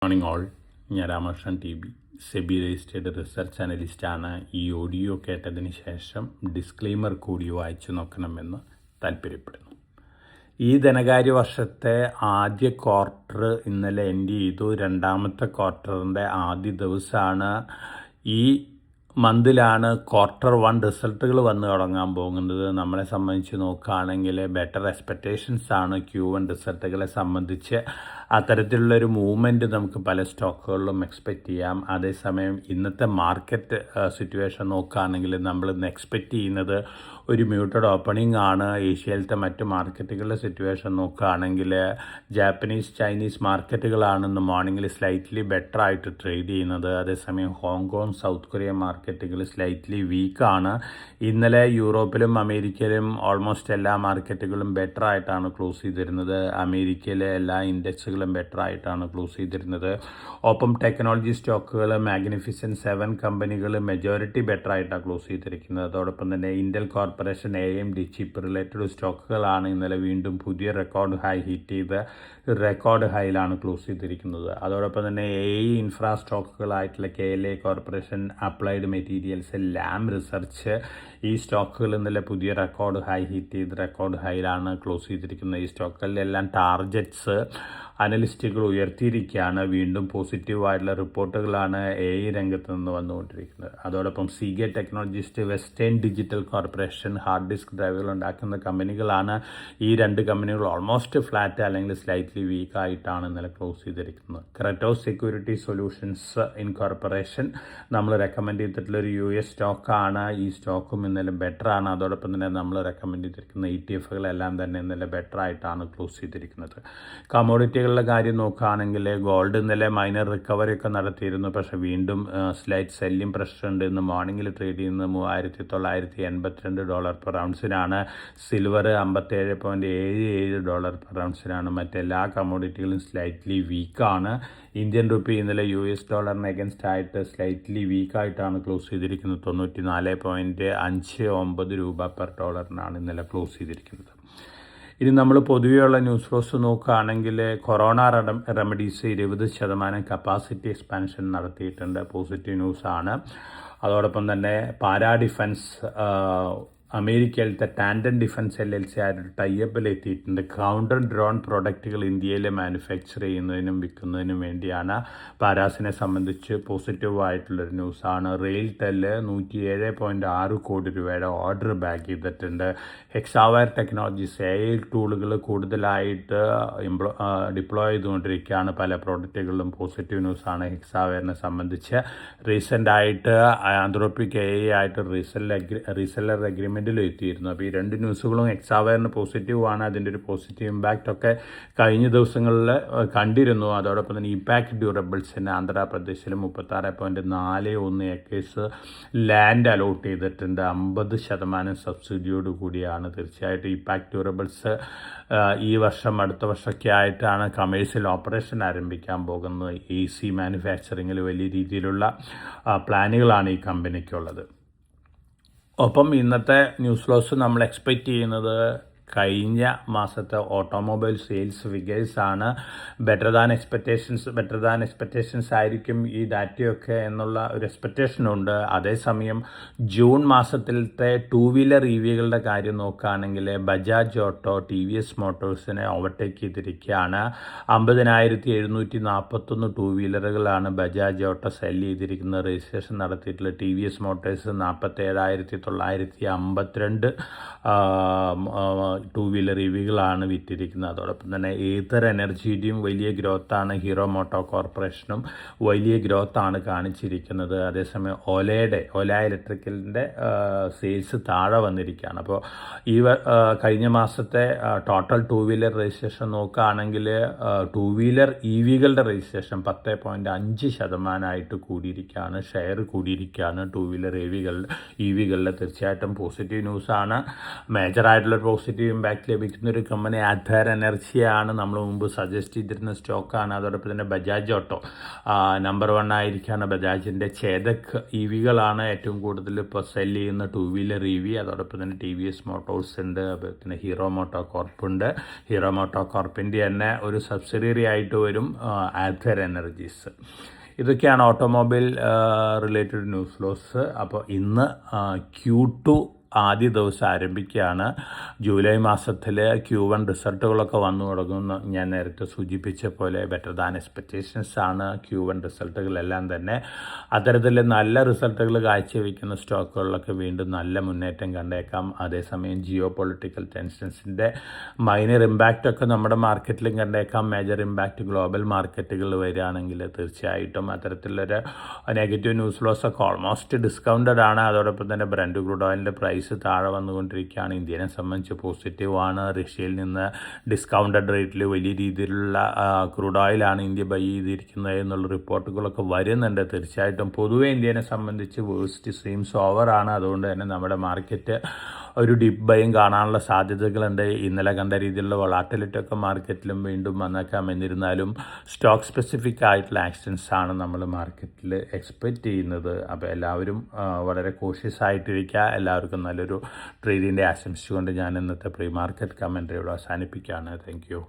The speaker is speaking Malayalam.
Morning all. ഞാൻ Ramakrishnan T B, SEBI registered research അനലിസ്റ്റാണ്. ഈ ഓഡിയോ കേട്ടതിന് ശേഷം ഡിസ്ക്ലെയിമർ കൂടി വായിച്ചു നോക്കണമെന്ന് താല്പര്യപ്പെടുന്നു. ഈ ധനകാര്യ വർഷത്തെ ആദ്യ ക്വാർട്ടർ ഇന്നലെ എൻഡ് ചെയ്തു. രണ്ടാമത്തെ ക്വാർട്ടറിൻ്റെ ആദ്യ ദിവസമാണ്. ഈ മന്തിലാണ് ക്വാർട്ടർ 1 റിസൾട്ടുകൾ വന്ന് തുടങ്ങാൻ പോകുന്നത്. നമ്മളെ സംബന്ധിച്ച് നോക്കുകയാണെങ്കിൽ ബെറ്റർ എക്സ്പെക്റ്റേഷൻസ് ആണ് Q1 റിസൾട്ടുകളെ സംബന്ധിച്ച്. അത്തരത്തിലുള്ളൊരു മൂവ്മെൻറ്റ് നമുക്ക് പല സ്റ്റോക്കുകളിലും എക്സ്പെക്റ്റ് ചെയ്യാം. അതേസമയം ഇന്നത്തെ മാർക്കറ്റ് സിറ്റുവേഷൻ നോക്കുകയാണെങ്കിൽ നമ്മൾ ഇന്ന് എക്സ്പെക്റ്റ് ചെയ്യുന്നത് ഒരു മ്യൂട്ടഡ് ഓപ്പണിംഗ് ആണ്. ഏഷ്യയിലത്തെ മറ്റ് മാർക്കറ്റുകളുടെ സിറ്റുവേഷൻ നോക്കുകയാണെങ്കിൽ ജാപ്പനീസ്, ചൈനീസ് മാർക്കറ്റുകളാണ് ഇന്ന് മോർണിംഗിൽ സ്ലൈറ്റ്ലി ബെറ്റർ ആയിട്ട് ട്രേഡ് ചെയ്യുന്നത്. അതേസമയം ഹോങ്കോങ്, സൗത്ത് കൊറിയ മാർക്കറ്റുകൾ സ്ലൈറ്റ്ലി വീക്കാണ്. ഇന്നലെ യൂറോപ്പിലും അമേരിക്കയിലും ഓൾമോസ്റ്റ് എല്ലാ മാർക്കറ്റുകളും ബെറ്റർ ആയിട്ടാണ് ക്ലോസ് ചെയ്തിരുന്നത്. അമേരിക്കയിലെ എല്ലാ ഇൻഡെക്സുകളും ബെറ്റർ ആയിട്ടാണ് ക്ലോസ് ചെയ്തിരുന്നത്. ഒപ്പം ടെക്നോളജി സ്റ്റോക്കുകൾ, മാഗ്നിഫിസൻറ്റ് 7 കമ്പനികൾ മെജോറിറ്റി ബെറ്റർ ആയിട്ടാണ് ക്ലോസ് ചെയ്തിരിക്കുന്നത്. അതോടൊപ്പം തന്നെ Intel corporation, AMD chip related സ്റ്റോക്കുകളാണ് ഇന്നലെ വീണ്ടും പുതിയ റെക്കോർഡ് ഹൈ ഹിറ്റ് ചെയ്ത് റെക്കോർഡ് ഹൈയിലാണ് ക്ലോസ് ചെയ്തിരിക്കുന്നത്. അതോടൊപ്പം തന്നെ AI ഇൻഫ്രാ സ്റ്റോക്കുകളായിട്ടുള്ള KLA corporation, applied materials, Lam research, ഈ സ്റ്റോക്കുകൾ ഇന്നലെ പുതിയ റെക്കോർഡ് ഹൈ ഹിറ്റ് ചെയ്ത് റെക്കോർഡ് ഹൈയിലാണ് ക്ലോസ് ചെയ്തിരിക്കുന്നത്. ഈ സ്റ്റോക്കുകളിലെല്ലാം ടാർജറ്റ്സ് അനലിസ്റ്റുകൾ ഉയർത്തിയിരിക്കുകയാണ്. വീണ്ടും പോസിറ്റീവായിട്ടുള്ള റിപ്പോർട്ടുകളാണ് AI രംഗത്ത് നിന്ന് വന്നുകൊണ്ടിരിക്കുന്നത്. അതോടൊപ്പം Seagate technologist, Western Digital corporation hard disk ഡ്രൈവുകൾ ഉണ്ടാക്കുന്ന കമ്പനികളാണ്. ഈ 2 കമ്പനികൾ ഓൾമോസ്റ്റ് ഫ്ലാറ്റ് അല്ലെങ്കിൽ സ്ലൈറ്റ്ലി വീക്കായിട്ടാണ് ഇന്നലെ ക്ലോസ് ചെയ്തിരിക്കുന്നത്. ക്രെറ്റോസ് സെക്യൂരിറ്റി സൊല്യൂഷൻസ് ഇൻകോർപ്പറേഷൻ നമ്മൾ റെക്കമെൻഡ് ചെയ്തിട്ടുള്ളൊരു US സ്റ്റോക്കാണ്. ഈ സ്റ്റോക്കും ഇന്നലെ ബെറ്റർ ആണ്. അതോടൊപ്പം തന്നെ നമ്മൾ റെക്കമെൻഡ് ചെയ്തിരിക്കുന്ന ETFകളെല്ലാം തന്നെ ഇന്നലെ ബെറ്റർ ആയിട്ടാണ് ക്ലോസ് ചെയ്തിരിക്കുന്നത്. കമോഡിറ്റികളുടെ കാര്യം നോക്കുകയാണെങ്കിൽ ഗോൾഡ് ഇന്നലെ മൈനർ റിക്കവറി ഒക്കെ നടത്തിയിരുന്നു. പക്ഷേ വീണ്ടും സ്ലൈറ്റ് സെല്ലിംഗ് പ്രഷർ ഉണ്ട്. ഇന്ന് മോർണിംഗിൽ ട്രേഡ് ചെയ്യുന്നത് $3,982 പെർ ഔൺസിനാണ്. സിൽവർ $57.77 പെർ ഔൺസിനാണ്. മറ്റെല്ലാ കമോഡിറ്റികളും സ്ലൈറ്റ്ലി വീക്കാണ്. ഇന്ത്യൻ റുപ്പി ഇന്നലെ US ഡോളറിന് അഗൻസ്റ്റ് ആയിട്ട് സ്ലൈറ്റ്ലി വീക്കായിട്ടാണ് ക്ലോസ് ചെയ്തിരിക്കുന്നത്. 94.59 രൂപ പെർ ഡോളറിനാണ് ഇന്നലെ ക്ലോസ് ചെയ്തിരിക്കുന്നത്. ഇനി നമ്മൾ പൊതുവെയുള്ള ന്യൂസ് ഫ്ലോസ് നോക്കുകയാണെങ്കിൽ കൊറോണ റെമഡീസ് 20% കപ്പാസിറ്റി എക്സ്പാൻഷൻ നടത്തിയിട്ടുണ്ട്. പോസിറ്റീവ് ന്യൂസാണ്. അതോടൊപ്പം തന്നെ പാരാ ഡിഫൻസ് അമേരിക്കയിലത്തെ ടാൻഡൻ ഡിഫൻസ് LLC ആയിട്ട് ടൈപ്പിൽ എത്തിയിട്ടുണ്ട്. കൗണ്ടർ ഡ്രോൺ പ്രോഡക്റ്റുകൾ ഇന്ത്യയിൽ മാനുഫാക്ചർ ചെയ്യുന്നതിനും വിൽക്കുന്നതിനും വേണ്ടിയാണ്. പാരാസിനെ സംബന്ധിച്ച് പോസിറ്റീവായിട്ടുള്ളൊരു ന്യൂസാണ്. റെയിൽടെല് 107.6 കോടി രൂപയുടെ ഓർഡർ ബാക്ക് ചെയ്തിട്ടുണ്ട്. ഹെക്സാവയർ ടെക്നോളജീസ് AI ടൂളുകൾ കൂടുതലായിട്ട് ഡിപ്ലോയ് ചെയ്തുകൊണ്ടിരിക്കുകയാണ്. പല പ്രോഡക്റ്റുകളിലും പോസിറ്റീവ് ന്യൂസാണ് ഹെക്സാവയറിനെ സംബന്ധിച്ച്. റീസെൻ്റായിട്ട് ആന്ത്രോപ്പിക് AI ആയിട്ട് റീസെല്ലർ അഗ്രിമെൻറ്റിൽ എത്തിയിരുന്നു. അപ്പോൾ ഈ 2 ന്യൂസുകളും ഹെക്സാവയറിന് പോസിറ്റീവാണ്. അതിൻ്റെ ഒരു പോസിറ്റീവ് ഇമ്പാക്റ്റ് ഒക്കെ കഴിഞ്ഞ ദിവസങ്ങളിൽ കണ്ടിരുന്നു. അതോടൊപ്പം തന്നെ ഇമ്പാക്ട് ഡ്യൂറബിൾസിന് ആന്ധ്രാപ്രദേശിൽ 36.41 ഏക്കേഴ്സ് ലാൻഡ് അലോട്ട് ചെയ്തിട്ടുണ്ട്. 50% സബ്സിഡിയോട് കൂടിയാണ്. തീർച്ചയായിട്ടും ഇമ്പാക്ട് ഡ്യൂറബിൾസ് ഈ വർഷം അടുത്ത വർഷമൊക്കെ ആയിട്ടാണ് കമേഴ്ഷ്യൽ ഓപ്പറേഷൻ ആരംഭിക്കാൻ പോകുന്നത്. AC മാനുഫാക്ചറിങ്ങിൽ വലിയ രീതിയിലുള്ള പ്ലാനുകളാണ് ഈ കമ്പനിക്കുള്ളത്. ഒപ്പം ഇന്നത്തെ ന്യൂസ് ഫ്ലോസ് നമ്മൾ എക്സ്പെക്റ്റ് ചെയ്യുന്നത് കഴിഞ്ഞ മാസത്തെ ഓട്ടോമൊബൈൽ സെയിൽസ് ഫിഗേഴ്സാണ്. ബെറ്റർ ദാൻ എക്സ്പെക്റ്റേഷൻസ് ആയിരിക്കും ഈ ഡാറ്റയൊക്കെ എന്നുള്ള ഒരു എക്സ്പെക്റ്റേഷനുണ്ട്. അതേസമയം ജൂൺ മാസത്തിലത്തെ 2 വീലർ EVകളുടെ കാര്യം നോക്കുകയാണെങ്കിൽ ബജാജ് ഓട്ടോ TVS മോട്ടോഴ്സിനെ ഓവർടേക്ക് ചെയ്തിരിക്കുകയാണ്. 50,741 2 വീലറുകളാണ് ബജാജ് ഓട്ടോ സെല് ചെയ്തിരിക്കുന്നത്. രജിസ്ട്രേഷൻ നടത്തിയിട്ടുള്ള TVS മോട്ടോഴ്സ് 47,952 2 വീലർ EVകളാണ് വിറ്റിരിക്കുന്നത്. അതോടൊപ്പം തന്നെ ഏതർ എനർജിയുടെയും വലിയ ഗ്രോത്താണ്. ഹീറോ മോട്ടോ കോർപ്പറേഷനും വലിയ ഗ്രോത്താണ് കാണിച്ചിരിക്കുന്നത്. അതേസമയം ഓല ഇലക്ട്രിക്കലിൻ്റെ സെയിൽസ് താഴെ വന്നിരിക്കുകയാണ്. അപ്പോൾ ഈ കഴിഞ്ഞ മാസത്തെ ടോട്ടൽ 2 വീലർ രജിസ്ട്രേഷൻ നോക്കുകയാണെങ്കിൽ 2 വീലർ EVകളുടെ രജിസ്ട്രേഷൻ 10.5% കൂടിയിരിക്കുകയാണ്. ഷെയർ കൂടിയിരിക്കുകയാണ് 2 വീലർ EVകളുടെ. തീർച്ചയായിട്ടും പോസിറ്റീവ് ന്യൂസാണ്. മേജറായിട്ടുള്ള പോസിറ്റീവ് പോസിറ്റീവ് ഇമ്പാക്റ്റ് ലഭിക്കുന്ന ഒരു കമ്പനി ആധാർ എനർജിയാണ് നമ്മൾ മുമ്പ് സജസ്റ്റ് ചെയ്തിരുന്ന സ്റ്റോക്കാണ്. അതോടൊപ്പം തന്നെ ബജാജ് ഓട്ടോ നമ്പർ 1 ആയിരിക്കുകയാണ്. ബജാജിൻ്റെ ചേതക് EVകളാണ് ഏറ്റവും കൂടുതൽ ഇപ്പോൾ സെല് ചെയ്യുന്ന 2 വീലർ EV. അതോടൊപ്പം തന്നെ TVS മോട്ടോഴ്സ് ഉണ്ട്, പിന്നെ ഹീറോ മോട്ടോ കോർപ്പ് ഉണ്ട്. ഹീറോ മോട്ടോ കോർപ്പിൻ്റെ തന്നെ ഒരു സബ്സിഡിയറി ആയിട്ട് വരും ആധാർ എനർജീസ്. ഇതൊക്കെയാണ് ഓട്ടോമൊബൈൽ റിലേറ്റഡ് ന്യൂസ് ഫ്ലോസ്. അപ്പോൾ ഇന്ന് Q2 ആദ്യ ദിവസം ആരംഭിക്കുകയാണ്. ജൂലൈ മാസത്തിൽ Q1 റിസൾട്ടുകളൊക്കെ വന്നു തുടങ്ങുന്നു. ഞാൻ നേരത്തെ സൂചിപ്പിച്ച പോലെ ബെറ്റർ ദാൻ എക്സ്പെക്റ്റേഷൻസ് ആണ് Q1 റിസൾട്ടുകളെല്ലാം തന്നെ. അത്തരത്തിൽ നല്ല റിസൾട്ടുകൾ കാഴ്ചവെക്കുന്ന സ്റ്റോക്കുകളിലൊക്കെ വീണ്ടും നല്ല മുന്നേറ്റം കണ്ടേക്കാം. അതേസമയം ജിയോ പൊളിറ്റിക്കൽ ടെൻഷൻസിൻ്റെ മൈനർ ഇമ്പാക്റ്റൊക്കെ നമ്മുടെ മാർക്കറ്റിലും കണ്ടേക്കാം. മേജർ ഇമ്പാക്റ്റ് ഗ്ലോബൽ മാർക്കറ്റുകളിൽ വരികയാണെങ്കിൽ തീർച്ചയായിട്ടും അത്തരത്തിലൊരു നെഗറ്റീവ് ന്യൂസ് ഫ്ലോസ് ഒക്കെ ഓൾമോസ്റ്റ് ഡിസ്കൗണ്ടഡ് ആണ്. അതോടൊപ്പം തന്നെ ബ്രന്റ് ക്രൂഡ് ഓയിലിൻ്റെ പ്രൈസ് താഴെ വന്നുകൊണ്ടിരിക്കുകയാണ്. ഇന്ത്യനെ സംബന്ധിച്ച് പോസിറ്റീവാണ്. റഷ്യയിൽ നിന്ന് ഡിസ്കൗണ്ടഡ് റേറ്റിൽ വലിയ രീതിയിലുള്ള ക്രൂഡ് ഓയിലാണ് ഇന്ത്യ ബൈ ചെയ്തിരിക്കുന്നത് എന്നുള്ള റിപ്പോർട്ടുകളൊക്കെ വരുന്നുണ്ട്. തീർച്ചയായിട്ടും പൊതുവെ ഇന്ത്യനെ സംബന്ധിച്ച് വേഴ്സ്റ്റ് സീംസ് ഓവറാണ്. അതുകൊണ്ട് തന്നെ നമ്മുടെ മാർക്കറ്റ് ഒരു ഡിപ്പ് ബൈയും കാണാനുള്ള സാധ്യതകളുണ്ട്. ഇന്നലെ കണ്ട രീതിയിലുള്ള വൊളാറ്റിലിറ്റി ഒക്കെ മാർക്കറ്റിലും വീണ്ടും വന്നേക്കാം. എന്നിരുന്നാലും സ്റ്റോക്ക് സ്പെസിഫിക് ആയിട്ടുള്ള ആക്ഷൻസ് ആണ് നമ്മൾ മാർക്കറ്റിൽ എക്സ്പെക്റ്റ് ചെയ്യുന്നത്. അപ്പോൾ എല്ലാവരും വളരെ കോഷ്യസ് ആയിട്ടിരിക്കുക. എല്ലാവർക്കും നല്ലൊരു ട്രേഡിൻ്റെ ആശംസിച്ചുകൊണ്ട് ഞാൻ ഇന്നത്തെ പ്രീ മാർക്കറ്റ് കമൻട്രിയോട് അവസാനിപ്പിക്കുകയാണ്. Thank you.